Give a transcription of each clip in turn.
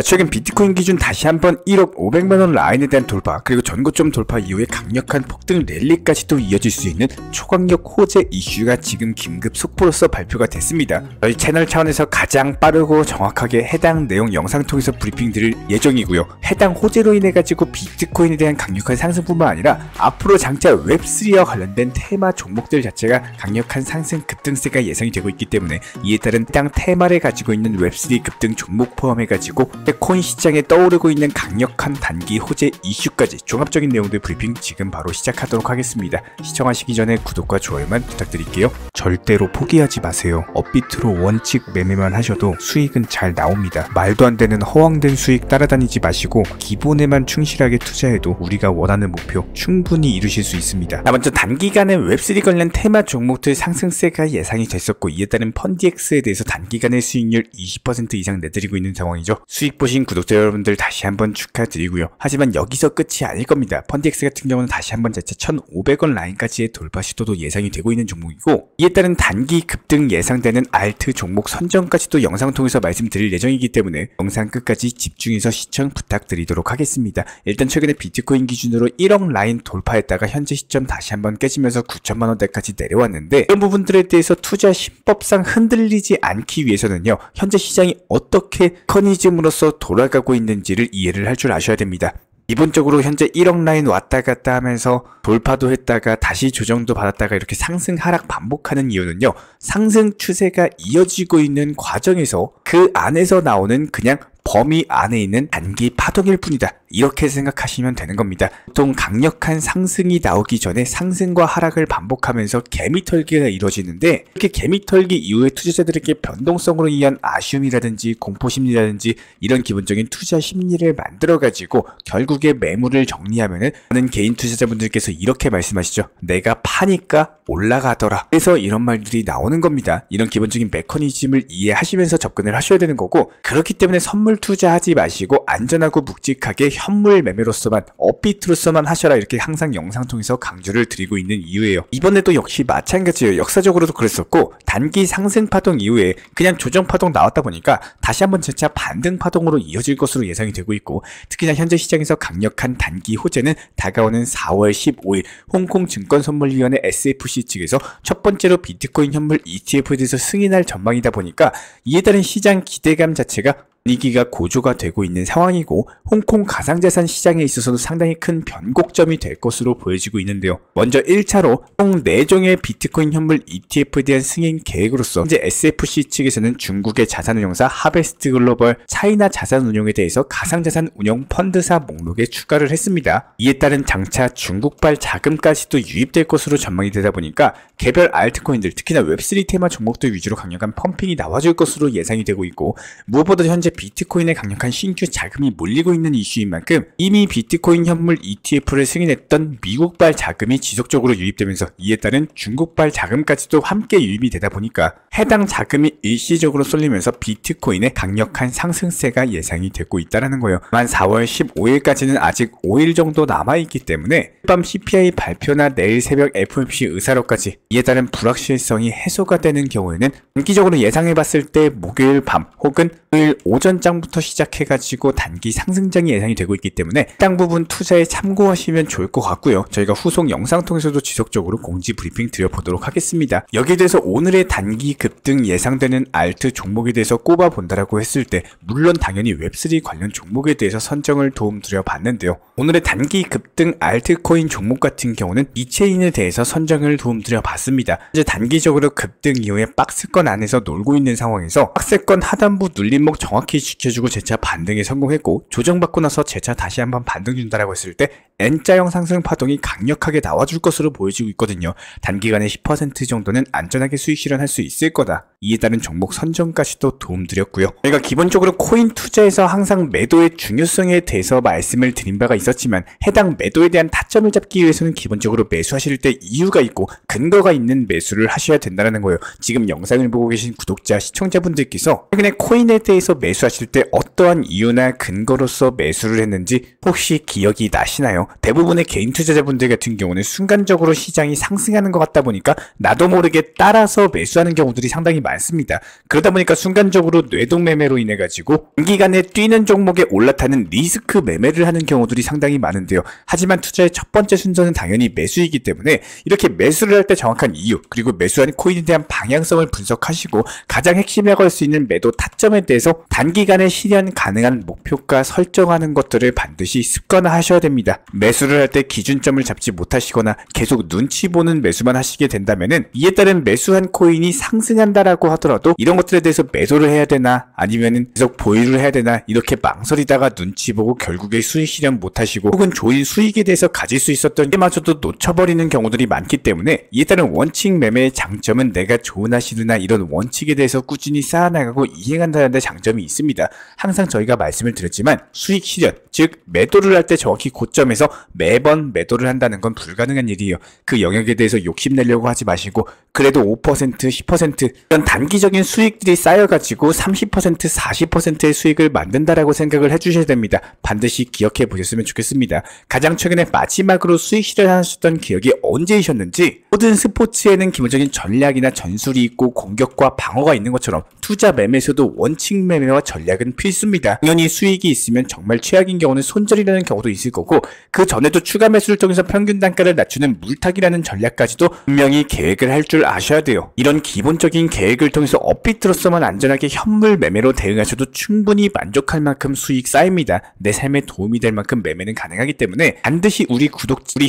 최근 비트코인 기준 다시 한번 1억 500만원 라인에 대한 돌파, 그리고 전고점 돌파 이후에 강력한 폭등 랠리까지도 이어질 수 있는 초강력 호재 이슈가 지금 긴급 속보로서 발표가 됐습니다. 저희 채널 차원에서 가장 빠르고 정확하게 해당 내용 영상 통해서 브리핑 드릴 예정이고요. 해당 호재로 인해 가지고 비트코인에 대한 강력한 상승뿐만 아니라 앞으로 장차 웹3와 관련된 테마 종목들 자체가 강력한 상승 급등세가 예상이 되고 있기 때문에 이에 따른 해당 테마를 가지고 있는 웹3 급등 종목 포함해 가지고 코인 시장에 떠오르고 있는 강력한 단기 호재 이슈까지 종합적인 내용들 브리핑 지금 바로 시작하도록 하겠습니다. 시청하시기 전에 구독과 좋아요만 부탁드릴게요. 절대로 포기하지 마세요. 업비트로 원칙 매매만 하셔도 수익은 잘 나옵니다. 말도 안 되는 허황된 수익 따라다니지 마시고 기본에만 충실하게 투자해도 우리가 원하는 목표 충분히 이루실 수 있습니다. 먼저 단기간에 웹3 관련 테마 종목들 상승세가 예상이 됐었고, 이에 따른 펀디엑스에 대해서 단기간의 수익률 20% 이상 내드리고 있는 상황이죠. 수익 보신 구독자 여러분들 다시 한번 축하드리고요. 하지만 여기서 끝이 아닐 겁니다. 펀디엑스 같은 경우는 다시 한번 재차 1,500원 라인까지의 돌파 시도도 예상이 되고 있는 종목이고, 이에 따른 단기 급등 예상되는 알트 종목 선정까지도 영상 통해서 말씀드릴 예정이기 때문에 영상 끝까지 집중해서 시청 부탁드리도록 하겠습니다. 일단 최근에 비트코인 기준으로 1억 라인 돌파했다가 현재 시점 다시 한번 깨지면서 9천만원대까지 내려왔는데, 이런 부분들에 대해서 투자 신법상 흔들리지 않기 위해서는요, 현재 시장이 어떻게 메커니즘으로서 돌아가고 있는지를 이해를 할 줄 아셔야 됩니다. 기본적으로 현재 1억 라인 왔다 갔다 하면서 돌파도 했다가 다시 조정도 받았다가 이렇게 상승 하락 반복하는 이유는요, 상승 추세가 이어지고 있는 과정에서 그 안에서 나오는 그냥 범위 안에 있는 단기 파동일 뿐이다, 이렇게 생각하시면 되는 겁니다. 보통 강력한 상승이 나오기 전에 상승과 하락을 반복하면서 개미털기가 이루어지는데, 이렇게 개미털기 이후에 투자자들에게 변동성으로 인한 아쉬움이라든지 공포심리라든지 이런 기본적인 투자 심리를 만들어 가지고 결국에 매물을 정리하면은 많은 개인 투자자분들께서 이렇게 말씀하시죠. 내가 파니까 올라가더라. 그래서 이런 말들이 나오는 겁니다. 이런 기본적인 메커니즘을 이해하시면서 접근을 하셔야 되는 거고, 그렇기 때문에 선물 투자하지 마시고 안전하고 묵직하게 현물 매매로서만, 업비트로서만 하셔라, 이렇게 항상 영상 통해서 강조를 드리고 있는 이유예요. 이번에도 역시 마찬가지예요. 역사적으로도 그랬었고, 단기 상승 파동 이후에 그냥 조정 파동 나왔다 보니까 다시 한번 재차 반등 파동으로 이어질 것으로 예상이 되고 있고, 특히나 현재 시장에서 강력한 단기 호재는 다가오는 4월 15일 홍콩 증권선물위원회 SFC 측에서 첫 번째로 비트코인 현물 ETF에 대해서 승인할 전망이다 보니까, 이에 따른 시장 기대감 자체가 분위기가 고조가 되고 있는 상황이고, 홍콩 가상자산 시장에 있어서도 상당히 큰 변곡점이 될 것으로 보여지고 있는데요. 먼저 1차로 총 4종의 비트코인 현물 ETF에 대한 승인 계획으로서 현재 SFC 측에서는 중국의 자산운용사 하베스트 글로벌 차이나 자산운용에 대해서 가상자산 운용 펀드사 목록에 추가를 했습니다. 이에 따른 장차 중국발 자금까지도 유입될 것으로 전망이 되다 보니까 개별 알트코인들, 특히나 웹3 테마 종목들 위주로 강력한 펌핑이 나와줄 것으로 예상이 되고 있고, 무엇보다 현재 비트코인에 강력한 신규 자금이 몰리고 있는 이슈인 만큼 이미 비트코인 현물 ETF를 승인했던 미국발 자금이 지속적으로 유입되면서 이에 따른 중국발 자금까지도 함께 유입이 되다 보니까 해당 자금이 일시적으로 쏠리면서 비트코인의 강력한 상승세가 예상이 되고 있다는 거예요. 만 4월 15일까지는 아직 5일 정도 남아있기 때문에 밤 CPI 발표나 내일 새벽 FOMC 의사록까지 이에 따른 불확실성이 해소가 되는 경우에는 단기적으로 예상해봤을 때 목요일 밤 혹은 토요일 오전장부터 시작해가지고 단기 상승장이 예상이 되고 있기 때문에 해당 부분 투자에 참고하시면 좋을 것 같고요. 저희가 후속 영상 통해서도 지속적으로 공지 브리핑 드려보도록 하겠습니다. 여기에 대해서 오늘의 단기 급등 예상되는 알트 종목에 대해서 꼽아본다라고 했을 때, 물론 당연히 웹3 관련 종목에 대해서 선정을 도움드려 봤는데요. 오늘의 단기 급등 알트코인 종목 같은 경우는 이체인에 대해서 선정을 도움드려 봤습니다. 이제 단기적으로 급등 이후에 박스권 안에서 놀고 있는 상황에서 박스권 하단부 눌림목 정확히 지켜주고 재차 반등에 성공했고, 조정받고 나서 재차 다시 한번 반등 준다라고 했을 때 N자형 상승 파동이 강력하게 나와줄 것으로 보여지고 있거든요. 단기간에 10% 정도는 안전하게 수익 실현할 수 있을 거다. 이에 따른 종목 선정까지도 도움드렸고요. 저희가 기본적으로 코인 투자에서 항상 매도의 중요성에 대해서 말씀을 드린 바가 있었지만, 해당 매도에 대한 타점을 잡기 위해서는 기본적으로 매수하실 때 이유가 있고 근거가 있는 매수를 하셔야 된다는 거예요. 지금 영상을 보고 계신 구독자, 시청자분들께서 최근에 코인에 대해서 매수하실 때 어떠한 이유나 근거로서 매수를 했는지 혹시 기억이 나시나요? 있잖아요. 대부분의 개인 투자자분들 같은 경우는 순간적으로 시장이 상승하는 것 같다 보니까 나도 모르게 따라서 매수하는 경우들이 상당히 많습니다. 그러다 보니까 순간적으로 뇌동매매로 인해 가지고 단기간에 뛰는 종목에 올라타는 리스크 매매를 하는 경우들이 상당히 많은데요. 하지만 투자의 첫 번째 순서는 당연히 매수이기 때문에 이렇게 매수를 할 때 정확한 이유, 그리고 매수한 코인에 대한 방향성을 분석하시고 가장 핵심이라고 할 수 있는 매도 타점에 대해서 단기간에 실현 가능한 목표가 설정하는 것들을 반드시 습관화하셔야 됩니다. 매수를 할 때 기준점을 잡지 못하시거나 계속 눈치 보는 매수만 하시게 된다면은 이에 따른 매수한 코인이 상승한다라고 하더라도 이런 것들에 대해서 매도를 해야 되나 아니면은 계속 보유를 해야 되나 이렇게 망설이다가 눈치 보고 결국에 수익 실현 못하시고 혹은 좋은 수익에 대해서 가질 수 있었던 게마저도 놓쳐버리는 경우들이 많기 때문에 이에 따른 원칙 매매의 장점은 내가 좋으나 싫으나 이런 원칙에 대해서 꾸준히 쌓아나가고 이행한다는 데 장점이 있습니다. 항상 저희가 말씀을 드렸지만 수익 실현, 즉 매도를 할 때 정확히 고점에서 매번 매도를 한다는 건 불가능한 일이에요. 그 영역에 대해서 욕심내려고 하지 마시고 그래도 5%, 10% 이런 단기적인 수익들이 쌓여가지고 30%, 40%의 수익을 만든다라고 생각을 해주셔야 됩니다. 반드시 기억해 보셨으면 좋겠습니다. 가장 최근에 마지막으로 수익 실현하셨던 기억이 언제이셨는지, 모든 스포츠에는 기본적인 전략이나 전술이 있고 공격과 방어가 있는 것처럼 투자 매매에서도 원칙 매매와 전략은 필수입니다. 당연히 수익이 있으면 정말 최악인 경우는 손절이라는 경우도 있을 거고 그 전에도 추가 매수를 통해서 평균 단가를 낮추는 물타기라는 전략까지도 분명히 계획을 할 줄 아셔야 돼요. 이런 기본적인 계획을 통해서 업비트로서만 안전하게 현물 매매로 대응하셔도 충분히 만족할 만큼 수익 쌓입니다. 내 삶에 도움이 될 만큼 매매는 가능하기 때문에 반드시 우리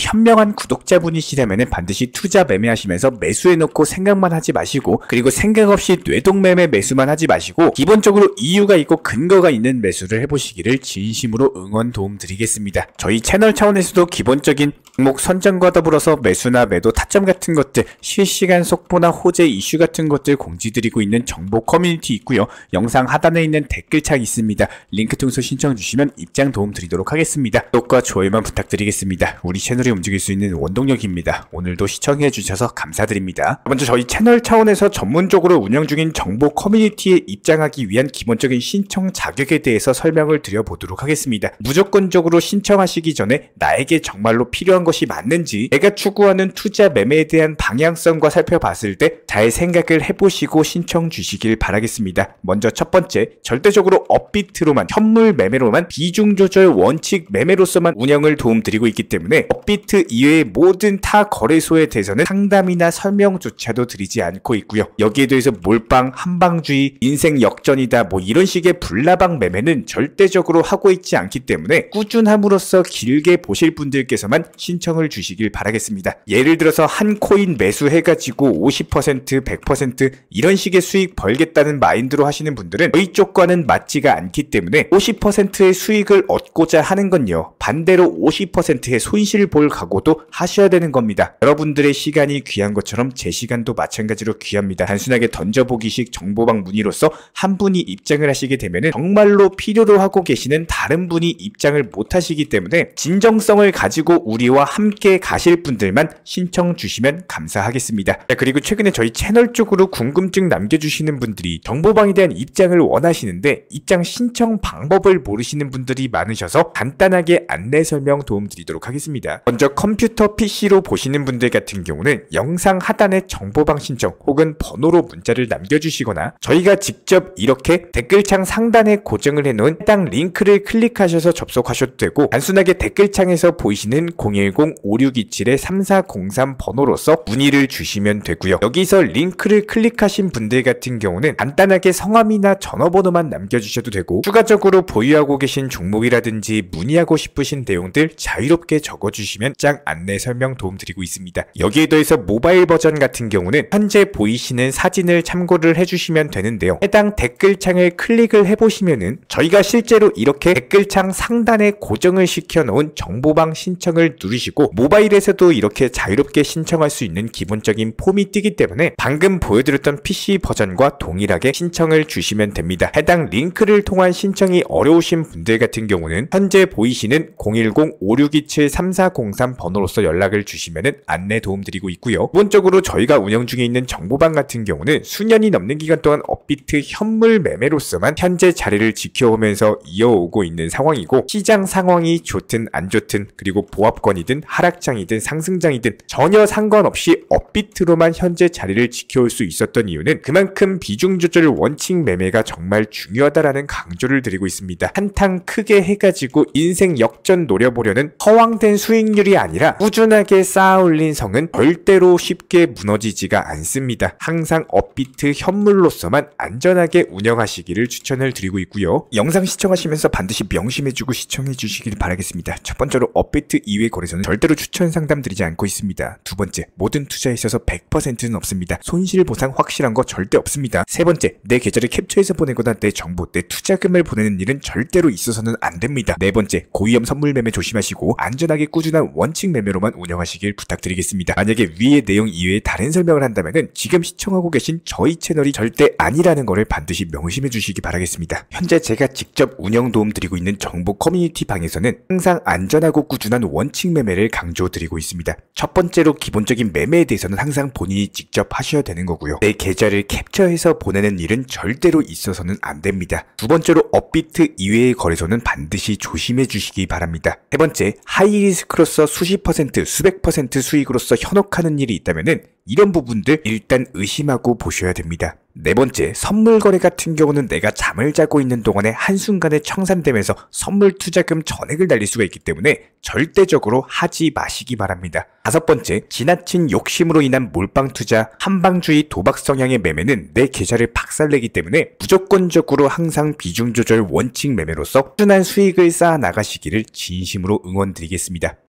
현명한 구독자분이시라면 반드시 투자 매매하시면서 매수해놓고 생각만 하지 마시고, 그리고 생각 없이 뇌동매매 매수만 하지 마시고 기본적으로 이유가 있고 근거가 있는 매수를 해보시기를 진심으로 응원 도움 드리겠습니다. 저희 채널 차원에서도 기본적인 종목 선정과 더불어서 매수나 매도 타점 같은 것들, 실시간 속보나 호재 이슈 같은 것들 공지드리고 있는 정보 커뮤니티 있고요. 영상 하단에 있는 댓글창 있습니다. 링크 통해서 신청 주시면 입장 도움 드리도록 하겠습니다. 구독과 좋아요만 부탁드리겠습니다. 우리 채널이 움직일 수 있는 원동력입니다. 오늘도 시청해 주셔서 감사드립니다. 먼저 저희 채널 차원에서 전문적으로 운영 중인 정보 커뮤니티에 입장하기 위한 기본적인 신청 자격에 대해서 설명을 드려보도록 하겠습니다. 무조건적으로 신청하시기 전에 나에게 정말로 필요한 것이 맞는지, 내가 추구하는 투자 매매에 대한 방향성과 살펴봤을 때 잘 생각을 해보시고 신청 주시길 바라겠습니다. 먼저 첫 번째, 절대적으로 업비트로만, 현물 매매로만, 비중 조절 원칙 매매로서만 운영을 도움드리고 있기 때문에 업비트 이외의 모든 타 거래소에 대해서는 상담이나 설명조차도 드리지 않고 있고요. 여기에 대해서 몰빵, 한방주의, 인생 역전이다 뭐 이런 식의 불나방 매매는 절대적으로 하고 있지 않기 때문에 꾸준함으로써 길게 보실 분들께서만 신청을 주시길 바라겠습니다. 예를 들어서 한 코인 매수해가지고 50%, 100% 이런 식의 수익 벌겠다는 마인드로 하시는 분들은 저희 쪽과는 맞지가 않기 때문에 50%의 수익을 얻고자 하는 건요, 반대로 50%의 손실을 볼 각오도 하셔야 되는 겁니다. 여러분들의 시간이 귀한 것처럼 제 시간도 마찬가지로 귀합니다. 단순하게 던져보기식 정보방 문의로서 한 분이 입장을 하시게 되면 정말로 필요로 하고 계시는 다른 분이 입장을 못 하시기 때문에 진정성을 가지고 우리와 함께 가실 분들만 신청 주시면 감사하겠습니다. 그리고 최근에 저희 채널 쪽으로 궁금증 남겨주시는 분들이 정보방에 대한 입장을 원하시는데 입장 신청 방법을 모르시는 분들이 많으셔서 간단하게 안내 설명 도움드리도록 하겠습니다. 먼저 컴퓨터 PC로 보시는 분들 같은 경우는 영상 하단에 정보방 신청 혹은 번호로 문자를 남겨주시거나 저희가 직접 이렇게 댓글창 상단에 고정을 해놓은 해당 링크를 클릭하셔서 접속하셔도 되고, 단순하게 댓글창에서 보이시는 010-5627-3403 번호로서 문의를 주시면 되고요. 여기서 링크를 클릭하신 분들 같은 경우는 간단하게 성함이나 전화번호만 남겨주셔도 되고, 추가적으로 보유하고 계신 종목이라든지 문의하고 싶으신 내용들 자유롭게 적어주시면 짱 안내 설명 도움드리고 있습니다. 여기에 더해서 모바일 버전 같은 경우는 현재 보이시는 사진을 참고를 해주시면 되는데요. 해당 댓글창을 클릭을 해보시면은 저희가 실제로 이렇게 댓글창 상단에 고정을 시켜놓은 정보방 신청을 누르시고 모바일에서도 이렇게 자유롭게 신청할 수 있는 기본적인 폼이 뜨기 때문에 방금 보여드렸던 PC 버전과 동일하게 신청을 주시면 됩니다. 해당 링크를 통한 신청이 어려우신 분들 같은 경우는 현재 보이시는 010-5627-3403 번호로서 연락을 주시면 안내 도움드리고 있고요. 기본적으로 저희가 운영 중에 있는 정보방 같은 경우는 수년이 넘는 기간 동안 업비트 현물 매매로서만 현재 자리를 지켜오면서 이어오고 있는 상황입니다. 상황이고 시장 상황이 좋든 안 좋든 그리고 보합권이든 하락장이든 상승장이든 전혀 상관없이 업비트로만 현재 자리를 지켜올 수 있었던 이유는 그만큼 비중 조절 원칙 매매가 정말 중요하다라는 강조를 드리고 있습니다. 한탕 크게 해가지고 인생 역전 노려보려는 허황된 수익률이 아니라 꾸준하게 쌓아 올린 성은 절대로 쉽게 무너지지가 않습니다. 항상 업비트 현물로서만 안전하게 운영하시기를 추천을 드리고 있고요. 영상 시청하시면서 반드시 명심해주고 시청해주시길 바라겠습니다. 첫 번째로 업비트 이외의 거래소는 절대로 추천 상담 드리지 않고 있습니다. 두 번째, 모든 투자에 있어서 100%는 없습니다. 손실 보상 확실한 거 절대 없습니다. 세 번째, 내 계좌를 캡처해서 보내거나 내 정보, 내 투자금을 보내는 일은 절대로 있어서는 안 됩니다. 네 번째, 고위험 선물 매매 조심하시고 안전하게 꾸준한 원칙 매매로만 운영하시길 부탁드리겠습니다. 만약에 위의 내용 이외에 다른 설명을 한다면은 지금 시청하고 계신 저희 채널이 절대 아니라는 거를 반드시 명심해 주시기 바라겠습니다. 현재 제가 직접 운영 도움 드리고 있는 정보 커뮤니티 방에서는 항상 안전하고 꾸준한 원칙 매매를 강조드리고 있습니다. 첫 번째로 기본적인 매매에 대해서는 항상 본인이 직접 하셔야 되는 거고요. 내 계좌를 캡처해서 보내는 일은 절대로 있어서는 안 됩니다. 두 번째로 업비트 이외의 거래소는 반드시 조심해 주시기 바랍니다. 세 번째, 하이리스크로서 수십 퍼센트, 수백 퍼센트 수익으로서 현혹하는 일이 있다면은 이런 부분들 일단 의심하고 보셔야 됩니다. 네 번째, 선물 거래 같은 경우는 내가 잠을 자고 있는 동안에 한순간에 청산되면서 선물 투자금 전액을 날릴 수가 있기 때문에 절대적으로 하지 마시기 바랍니다. 다섯 번째, 지나친 욕심으로 인한 몰빵 투자, 한방주의 도박 성향의 매매는 내 계좌를 박살내기 때문에 무조건적으로 항상 비중 조절 원칙 매매로서 꾸준한 수익을 쌓아 나가시기를 진심으로 응원드리겠습니다.